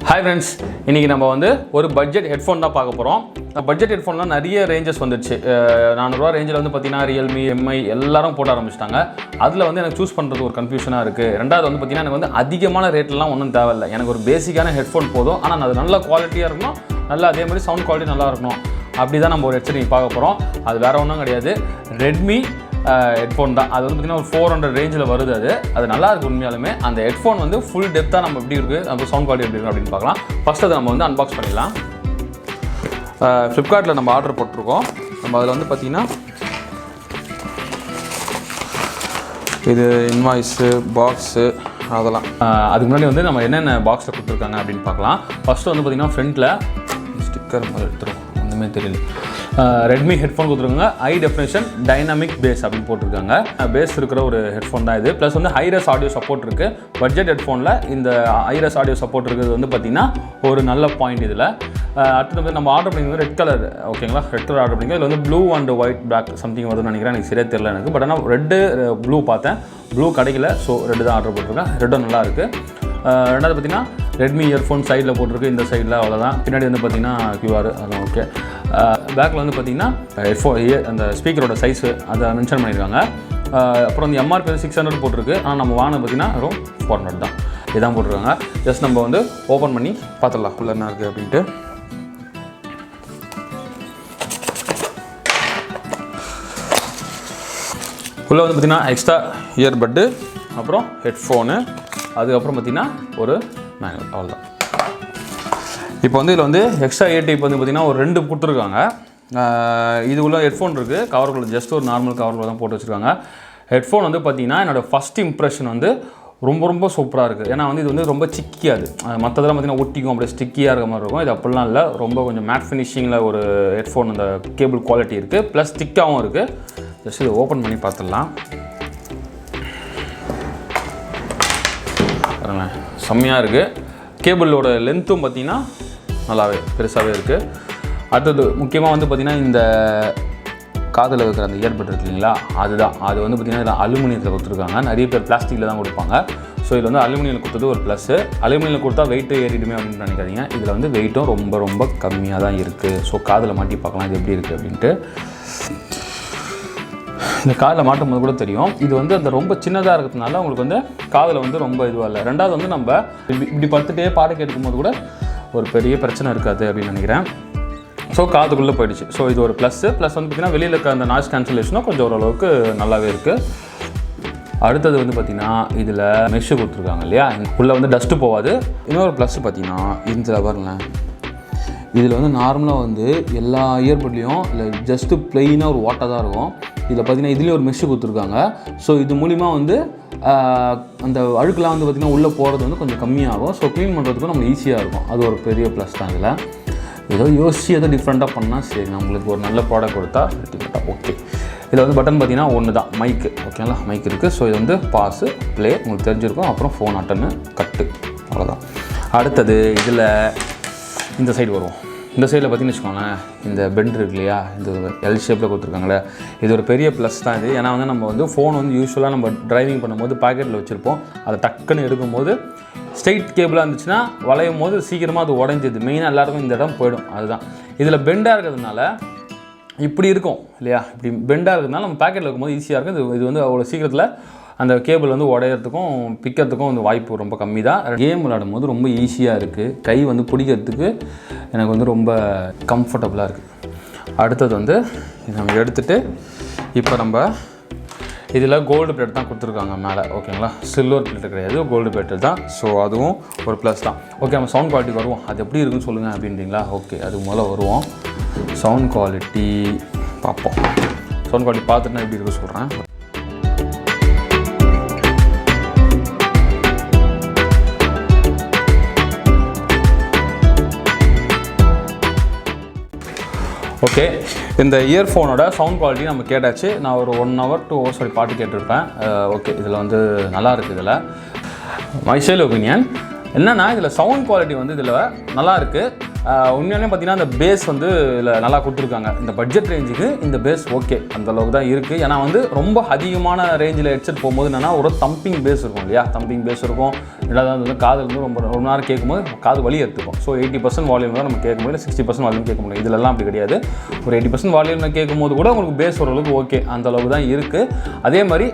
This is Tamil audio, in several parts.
Hi friends, இன்னைக்கு நம்ம வந்து ஒரு பட்ஜெட் ஹெட்ஃபோன் தான் பார்க்க போறோம். பட்ஜெட் ஹெட்ஃபோன்லாம் நிறைய ரேஞ்சஸ் வந்துருச்சு. 400 ரூபாய் ரேஞ்சில வந்து பாத்தீங்கன்னா Realme, MI எல்லாரும் போட ஆரம்பிச்சிட்டாங்க. அதுல வந்து எனக்கு சூஸ் பண்றது ஒரு கன்ஃபியூஷனா இருக்கு. ரெண்டாவது வந்து பாத்தீங்கன்னா எனக்கு வந்து அதிகமான ரேட்லாம் ஒண்ணும் தேவையில்லை. எனக்கு ஒரு பேசிக்கான ஹெட்ஃபோன் போதும். ஆனா அது நல்ல குவாலிட்டியா இருக்கணும். நல்ல அதே மாதிரி சவுண்ட் குவாலிட்டி நல்லா இருக்கணும். அப்படி தான் நம்ம ஒரு ஹெட்செட் பார்க்க போறோம். அது வேற ஒண்ணும் கிடையாது. Redmi ஹெட்ஃபோன் தான். அது வந்து பார்த்தீங்கன்னா ஒரு 400 ரேஞ்சில் வருது. அது நல்லா இருக்குது உண்மையாலுமே. அந்த ஹெட்ஃபோன் வந்து ஃபுல் டெப்த்தாக நம்ம எப்படி இருக்குது, நம்ம சவுண்ட் குவாலிட்டி எப்படி இருக்குது அப்படின்னு பார்க்கலாம். ஃபஸ்ட் அதை நம்ம வந்து அன்பாக்ஸ் பண்ணிடலாம். ஃப்ளிப்கார்ட்டில் நம்ம ஆர்டர் போட்டிருக்கோம். நம்ம அதில் வந்து பார்த்திங்கன்னா இது இன்வாய்ஸு, பாக்ஸு அதெல்லாம். அதுக்கு முன்னாடி வந்து நம்ம என்னென்ன பாக்ஸில் கொடுத்துருக்காங்க அப்படின்னு பார்க்கலாம். ஃபஸ்ட்டு வந்து பார்த்திங்கன்னா ஃப்ரண்ட்டில் ஸ்டிக்கர் மாதிரி எடுத்துருவோம், ஒன்றுமே தெரியல. ரெட்மி ஹெட்ஃபோன் கொடுத்துருக்காங்க. ஹை டெஃபினேஷன் டைனமிக் பேஸ் அப்படின்னு போட்டிருக்காங்க. பேஸ் இருக்கிற ஒரு ஹெட்ஃபோன் தான் இது. ப்ளஸ் வந்து ஹைரஸ் ஆடியோ சப்போர்ட் இருக்குது. பட்ஜெட் ஹெட்ஃபோனில் இந்த ஹைரஸ் ஆடியோ சப்போர்ட் இருக்கிறது வந்து பார்த்திங்கன்னா ஒரு நல்ல பாயிண்ட் இதில். அடுத்தது வந்து நம்ம ஆர்டர் பண்ணிக்கிறது ரெட் கலர், ஓகேங்களா? ரெட் கலர் ஆர்டர் பண்ணிங்க. இதில் வந்து blue and white black something வருதுன்னு நினைக்கிறேன், எனக்கு சரியாக தெரியல எனக்கு. பட் ஆனால் ரெட்டு ப்ளூ பார்த்தேன், ப்ளூ கிடைக்கல. ஸோ ரெட்டு தான் ஆர்டர் போட்டிருக்கேன். ரெட்டும் நல்லா இருக்குது. ரெண்டாவது பார்த்திங்கன்னா ரெட்மி இயர்ஃபோன் சைடில் போட்டிருக்கு, இந்த சைடில் அவ்வளோதான். பின்னாடி வந்து பார்த்திங்கன்னா QR அதான் ஓகே. பேக்கில் வந்து பார்த்திங்கன்னா அந்த ஸ்பீக்கரோட சைஸு அதை மென்ஷன் பண்ணியிருக்காங்க. அப்புறம் வந்து MRP வந்து 600 போட்டிருக்கு. ஆனால் நம்ம வாங்கினது பார்த்திங்கன்னா வெறும் 400 தான். இதான் போட்டிருக்காங்க. ஜஸ்ட் நம்ம வந்து ஓப்பன் பண்ணி பார்த்துடலாம் உள்ள என்ன இருக்குது அப்படின்ட்டு. உள்ளே வந்து பார்த்திங்கன்னா எக்ஸ்ட்ரா இயர்பட்டு, அப்புறம் ஹெட்ஃபோனு, அதுக்கப்புறம் பார்த்திங்கன்னா ஒரு மேனுவல், அவ்வளோதான். இப்போ வந்து இதில் வந்து எக்ஸ்ட்ரா ஏடிப் வந்து பார்த்திங்கன்னா ஒரு 2 கொடுத்துருக்காங்க. இது உள்ள ஹெட்ஃபோன் இருக்குது. கவருக்குள்ள ஜஸ்ட் ஒரு நார்மல் கவருக்குள்ள தான் போட்டு வச்சுருக்காங்க. ஹெட்ஃபோன் வந்து பார்த்திங்கன்னா என்னோடய ஃபஸ்ட் இம்ப்ரெஷன் வந்து ரொம்ப சூப்பராக இருக்குது. ஏன்னா வந்து இது வந்து ரொம்ப சிக்கியாது. மற்றதெல்லாம் பார்த்திங்கன்னா ஒட்டிக்கும், அப்படியே ஸ்டிக்கியாக இருக்க மாதிரி இருக்கும். இது அப்படிலாம் இல்லை. ரொம்ப கொஞ்சம் மேட் ஃபினிஷிங்கில் ஒரு ஹெட்ஃபோன் அந்த கேபிள் குவாலிட்டி இருக்குது. ப்ளஸ் திக்காகவும் இருக்குது. ஜஸ்ட் இதை ஓப்பன் பண்ணி பார்த்துடலாம். செம்மையாக இருக்குது. கேபிளோட லென்த்தும் பார்த்திங்கன்னா நல்லாவே பெருசாகவே இருக்குது. அடுத்தது முக்கியமாக வந்து பார்த்திங்கன்னா இந்த காதில் இருக்கிற அந்த இயர்பட் இருக்கு இல்லைங்களா, அதுதான். அது வந்து பார்த்திங்கன்னா இதில் அலுமினியத்தில் கொடுத்துருக்காங்க. நிறைய பேர் பிளாஸ்டிக்கில் தான் கொடுப்பாங்க. ஸோ இதில் வந்து அலுமினியம் கொடுத்தது ஒரு ப்ளஸ்ஸு. அலுமினியம் கொடுத்தா வெயிட்டு ஏறிடுமே அப்படின்னு நினைக்காதீங்க. இதில் வந்து வெயிட்டும் ரொம்ப கம்மியாக தான் இருக்குது. ஸோ காதில் மாட்டி பார்க்கலாம் இது எப்படி இருக்குது அப்படின்ட்டு. இந்த காதில் மாட்டும் போது கூட தெரியும். இது வந்து அந்த ரொம்ப சின்னதாக இருக்கிறதுனால உங்களுக்கு வந்து காதில் வந்து ரொம்ப இதுவாக இல்லை. ரெண்டாவது வந்து நம்ம இப்படி படுத்துகிட்டே பாட்டு கேட்கும்போது கூட ஒரு பெரிய பிரச்சனை இருக்காது அப்படின்னு நினைக்கிறேன். ஸோ காதுக்குள்ளே போயிடுச்சு. ஸோ இது ஒரு ப்ளஸ்ஸு. ப்ளஸ் வந்து பார்த்திங்கன்னா வெளியில் இருக்க அந்த நாய்ஸ் கேன்சலேஷனும் கொஞ்சம் ஓரளவுக்கு நல்லாவே இருக்குது. அடுத்தது வந்து பார்த்திங்கன்னா இதில் மெஷ்ஷு கொடுத்துருக்காங்க இல்லையா, உள்ளே வந்து டஸ்ட்டு போகாது. இன்னொரு ப்ளஸ்ஸு பார்த்திங்கன்னா இந்த பாருங்களேன், இதில் வந்து நார்மலாக வந்து எல்லா இயர்பட்லேயும் இல்லை ஜஸ்ட்டு ப்ளெயினாக ஒரு வாட்டாக தான் இருக்கும். இதில் பார்த்திங்கன்னா இதுலேயும் ஒரு மெஷ்ஷு கொடுத்துருக்காங்க. ஸோ இது மூலிமா வந்து அந்த அழுக்கெலாம் வந்து பார்த்திங்கன்னா உள்ளே போகிறது வந்து கொஞ்சம் கம்மியாகும். ஸோ க்ளீன் பண்ணுறதுக்கும் நம்மளுக்கு ஈஸியாக இருக்கும். அது ஒரு பெரிய ப்ளஸ் தான். இதில் ஏதோ யோசிச்சு ஏதோ டிஃப்ரெண்ட்டாக பண்ணால் சரி, நம்மளுக்கு ஒரு நல்ல ப்ராடக்ட் கொடுத்தா டிஃப்ரெண்ட்டாக ஓகே. இதில் வந்து பட்டன் பார்த்திங்கன்னா ஒன்று தான், மைக்கு, ஓகேங்களா? மைக் இருக்குது. ஸோ இது வந்து பாஸு, ப்ளே உங்களுக்கு தெரிஞ்சிருக்கும். அப்புறம் ஃபோன் அட்டன்னு கட்டு, அவ்வளோதான். அடுத்தது இதில் இந்த சைடு வருவோம். இந்த சைடில் பார்த்திங்கன்னு வச்சுக்கோங்களேன், இந்த பெண்ட் இருக்கு இல்லையா, இந்த எல் ஷேப்பில் கொடுத்துருக்காங்களே, இது ஒரு பெரிய ப்ளஸ் தான் இது. ஏன்னா வந்து நம்ம வந்து ஃபோன் வந்து யூஸ்வலாக நம்ம டிரைவிங் பண்ணும்போது பாக்கெட்டில் வச்சுருப்போம். அதை டக்குன்னு எடுக்கும்போது ஸ்ட்ரெயிட் கேபிளாக இருந்துச்சுன்னா வளையும் போது சீக்கிரமாக அது உடஞ்சிது. மெயினாக எல்லாருக்கும் இந்த இடம் போயிடும். அதுதான் இதில் பெண்டாக இருக்கிறதுனால இப்படி இருக்கும் இல்லையா, இப்படி பெண்டாக இருக்கிறதுனால நம்ம பாக்கெட்டில் இருக்கும்போது ஈஸியாக இருக்கும். இது வந்து அவ்வளோ சீக்கிரத்தில் அந்த கேபிள் வந்து உடையிறதுக்கும் பிக்கிறதுக்கும் வந்து வாய்ப்பு ரொம்ப கம்மி தான். கேம் விளையாடும் போது ரொம்ப ஈஸியாக இருக்குது. கை வந்து பிடிக்கிறதுக்கு எனக்கு வந்து ரொம்ப கம்ஃபர்டபுளாக இருக்குது. அடுத்தது வந்து இது நம்ம எடுத்துகிட்டு இப்போ நம்ம இதில் கோல்டு பிளேட் தான் கொடுத்துருக்காங்க மேலே, ஓகேங்களா? சில்வர் பிளேட் கிடையாது, கோல்டு பிளேட்டு தான். ஸோ அதுவும் ஒரு ப்ளஸ் தான். ஓகே, நம்ம சவுண்ட் குவாலிட்டி வருவோம். அது எப்படி இருக்குன்னு சொல்லுங்கள் அப்படின்றீங்களா? ஓகே, அது முதல்ல வருவோம். சவுண்ட் குவாலிட்டி பார்ப்போம். சவுண்ட் குவாலிட்டி பார்த்துட்டு நான் எப்படி இருக்குன்னு சொல்கிறேன். ஓகே, இந்த இயர்ஃபோனோட சவுண்ட் குவாலிட்டி நம்ம கேட்டாச்சு. நான் ஒரு 1 hour 2 hours பாட்டு கேட்டிருப்பேன். ஓகே, இதில் வந்து நல்லா இருக்குது. இதில் மை சேல் ஒப்பீனியன் என்னென்னா, இதில் சவுண்ட் குவாலிட்டி வந்து இதில் நல்லா இருக்குது. உண்மையாலே பார்த்தீங்கன்னா இந்த பேஸ் வந்து இதில் நல்லா கொடுத்துருக்காங்க. இந்த பட்ஜெட் ரேஞ்சுக்கு இந்த பேஸ் ஓகே அந்த அளவுக்கு தான் இருக்குது. ஏன்னா வந்து ரொம்ப அதிகமான ரேஞ்சில் ஹெட்செட் போகும்போது என்னென்னா ஒரு தம்பிங் பேஸ் இருக்கும் இல்லையா, தம்பிங் பேஸ் இருக்கும். ரெண்டாவது வந்து காது வந்து ரொம்ப நேரம் கேட்கும்போது காது வலி எடுத்துக்கும். ஸோ 80% வால்யூம் தான் நம்ம கேட்க முடியும், 60% வால்யூம் கேட்க முடியும். இதிலெல்லாம் அப்படி கிடையாது. ஒரு 80% வால்யூமில் கேட்கும்போது கூட உங்களுக்கு பேஸ் ஓரளவுக்கு ஓகே அந்த அளவுக்கு தான் இருக்குது. அதே மாதிரி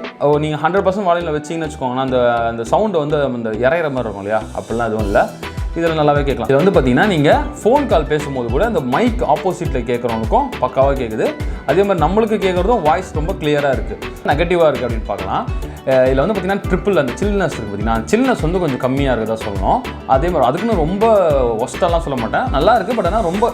நீங்கள் 100% வால்யூமில் வச்சிங்கன்னு வச்சுக்கோங்கன்னா அந்த சவுண்டு வந்து அந்த இறையிற மாதிரி இருக்கும் இல்லையா, அப்படிலாம் எதுவும் இல்லை. இதில் நல்லாவே கேட்கலாம். இது வந்து பார்த்தீங்கன்னா நீங்கள் ஃபோன் கால் பேசும்போது கூட இந்த மைக் ஆப்போசிட்டில் கேட்குறவங்களுக்கும் பக்காவாக கேட்குது. அதே மாதிரி நம்மளுக்கு கேட்குறதும் வாய்ஸ் ரொம்ப கிளியராக இருக்குது. நெகட்டிவாக இருக்குது அப்படின்னு பார்க்கலாம். இதில் வந்து பார்த்திங்கன்னா ட்ரிப்பிள் அந்த சில்னஸ் இருக்குது பார்த்திங்கன்னா, சில்னஸ் வந்து கொஞ்சம் கம்மியாக இருக்குதா சொல்லணும். அதே மாதிரி அதுக்குன்னு ரொம்ப ஒஸ்ட்டாலாம் சொல்ல மாட்டேன், நல்லா இருக்குது. பட் ஆனால் ரொம்ப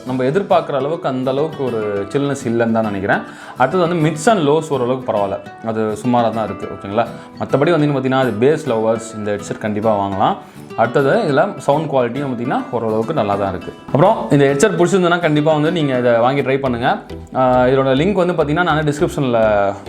நம்ம எதிர்பார்க்குற அளவுக்கு அந்த அளவுக்கு ஒரு சில்னஸ் இல்லைன்னு தான் நினைக்கிறேன். அடுத்தது வந்து மிட்ஸ் அண்ட் லோஸ் ஓரளவுக்கு பரவாயில்ல, அது சுமாராக தான் இருக்குது. ஓகேங்களா, மற்றபடி வந்து பார்த்திங்கன்னா அது பேஸ் லவர்ஸ் இந்த ஹெட்செட் கண்டிப்பாக வாங்கலாம். அடுத்தது இதில் சவுண்ட் குவாலிட்டியும் பார்த்திங்கன்னா ஓரளவுக்கு நல்லா தான் இருக்குது. அப்புறம் இந்த ஹெட்செட் பிடிச்சிருந்ததுன்னா கண்டிப்பாக வந்து நீங்கள் இதை வாங்கி ட்ரை பண்ணுங்கள். இதோட லிங்க் வந்து பார்த்திங்கன்னா நான் டிஸ்கிரிப்ஷனில்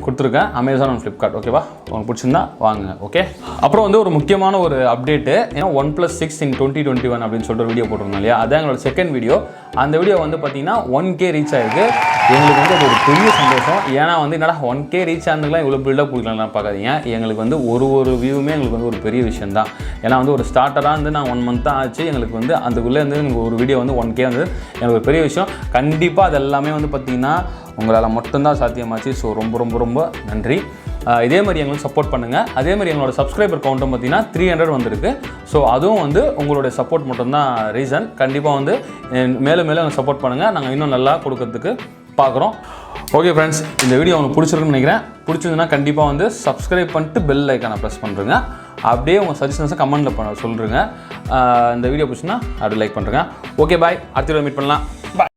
கொடுத்துருக்கேன், அமேசான் அண்ட் ஃப்ளிப்கார்ட். ஓகேவா, உங்களுக்கு பிடிச்சிருந்தா வாங்குங்க. ஓகே, அப்புறம் வந்து ஒரு முக்கியமான ஒரு அப்டேட்டு, ஏன்னா OnePlus 6 in 2021 அப்படின்னு சொல்லிட்டு ஒரு வீடியோ போட்டிருந்தோம் இல்லையா, அதான் எங்களோட செகண்ட் வீடியோ. அந்த வீடியோ வந்து பார்த்திங்கன்னா 1K ரீச் ஆகிருக்கு. எங்களுக்கு வந்து அது ஒரு பெரிய சந்தோஷம். ஏன்னா வந்து என்னடா 1K ரீச் ஆனதுலாம் இவ்வளோ பில்டப் கொடுக்கலாம்லாம் பார்க்காதீங்க. எங்களுக்கு வந்து ஒரு வியூவுமே எங்களுக்கு வந்து ஒரு பெரிய விஷயம் தான். ஏன்னா வந்து ஒரு ஸ்டார்டராக வந்து நான் 1 month தான் ஆச்சு. எங்களுக்கு வந்து அதுக்குள்ளே வந்து எனக்கு ஒரு வீடியோ வந்து 1K வந்து எனக்கு ஒரு பெரிய விஷயம். கண்டிப்பாக அது எல்லாமே வந்து பார்த்திங்கன்னா உங்களால் மட்டும்தான் சாத்தியமாச்சு. ஸோ ரொம்ப ரொம்ப ரொம்ப நன்றி. இதே மாதிரி எங்களுக்கு சப்போர்ட் பண்ணுங்கள். அதே மாதிரி எங்களோட சப்ஸ்கிரைபர் கவுண்ட்டும் பார்த்திங்கன்னா 300 வந்திருக்கு. ஸோ அதுவும் வந்து உங்களுடைய சப்போர்ட் மட்டும்தான் ரீசன். கண்டிப்பாக வந்து மேலும் மேலும் எங்களுக்கு சப்போர்ட் பண்ணுங்கள், நாங்கள் இன்னும் நல்லா கொடுக்கறதுக்கு பார்க்குறோம். ஓகே ஃப்ரெண்ட்ஸ், இந்த வீடியோ உங்களுக்கு பிடிச்சிருக்குன்னு நினைக்கிறேன். பிடிச்சிருந்துன்னா கண்டிப்பாக வந்து சப்ஸ்கிரைப் பண்ணிட்டு பெல் ஐக்கானை ப்ரெஸ் பண்ணுறேங்க. அப்படியே உங்கள் சஜஷன்ஸை கமெண்ட்டில் சொல்லுங்கள். இந்த வீடியோ பிடிச்சுன்னா அப்படி லைக் பண்ணுறேங்க. ஓகே பாய், அடுத்த வீடியோ மீட் பண்ணலாம். பாய்.